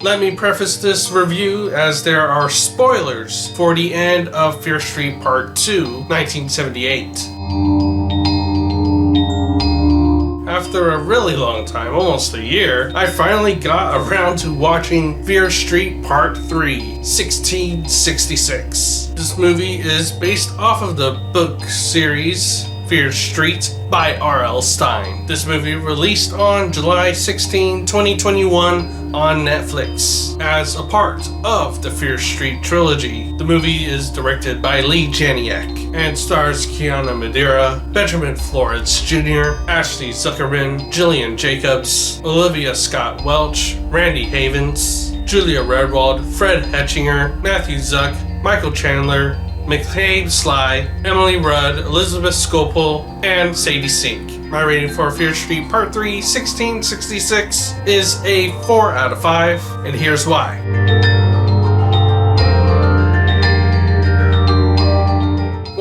Let me preface this review as there are spoilers for the end of Fear Street Part 2, 1978. After a really long time, almost a year, I finally got around to watching Fear Street Part 3, 1666. This movie is based off of the book series Fear Street by R.L. Stine. This movie released on July 16, 2021 on Netflix as a part of the Fear Street trilogy. The movie is directed by Lee Janiak and stars Kiana Madeira, Benjamin Florence Jr., Ashley Zuckerman, Jillian Jacobs, Olivia Scott Welch, Randy Havens, Julia Redwald, Fred Hetchinger, Matthew Zuck, Michael Chandler, McCabe Sly, Emily Rudd, Elizabeth Scopel, and Sadie Sink. My rating for Fear Street Part 3, 1666 is a 4 out of 5, and here's why.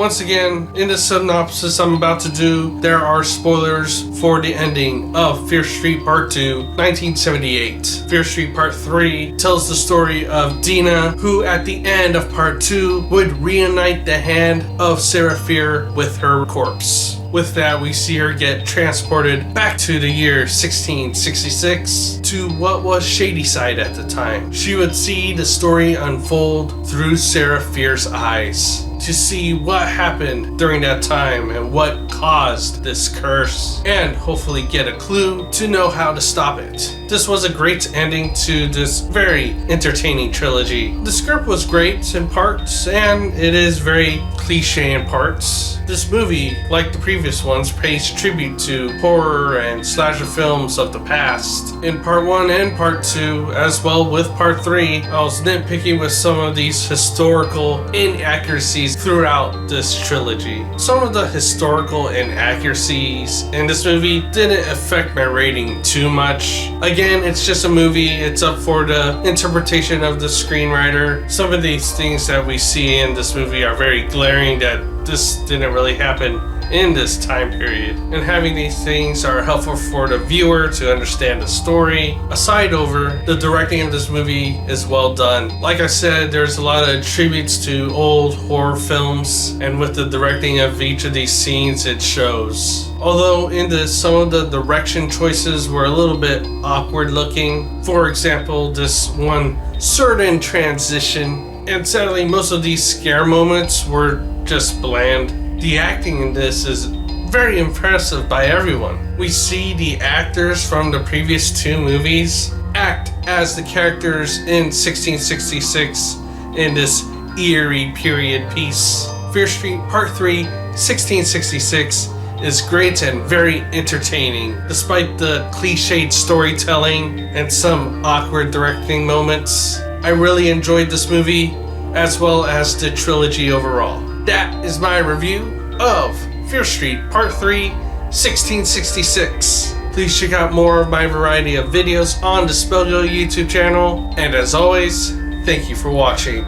Once again, in the synopsis I'm about to do, there are spoilers for the ending of Fear Street Part 2, 1978. Fear Street Part 3 tells the story of Dina, who at the end of Part 2 would reunite the hand of Sarah Fear with her corpse. With that, we see her get transported back to the year 1666 to what was Shadyside at the time. She would see the story unfold through Sarah Fear's eyes, to see what happened during that time and what caused this curse, and hopefully get a clue to know how to stop it. This was a great ending to this very entertaining trilogy. The script was great in parts, and it is very cliche in parts. This movie, like the previous ones, pays tribute to horror and slasher films of the past. In Part 1 and Part 2, as well with Part 3, I was nitpicking with some of these historical inaccuracies throughout this trilogy. Some of the historical inaccuracies in this movie didn't affect my rating too much. Again, it's just a movie. It's up for the interpretation of the screenwriter. Some of these things that we see in this movie are very glaring that this didn't really happen in this time period, and having these things are helpful for the viewer to understand the story. Aside over, the directing of this movie is well done. Like I said, there's a lot of tributes to old horror films, and with the directing of each of these scenes, it shows. Although some of the direction choices were a little bit awkward looking. For example, this one certain transition, and sadly most of these scare moments were just bland. The acting in this is very impressive by everyone. We see the actors from the previous two movies act as the characters in 1666 in this eerie period piece. Fear Street Part 3, 1666 is great and very entertaining. Despite the cliched storytelling and some awkward directing moments, I really enjoyed this movie as well as the trilogy overall. That is my review of Fear Street Part 3, 1666. Please check out more of my variety of videos on the Spellgo YouTube channel. And as always, thank you for watching.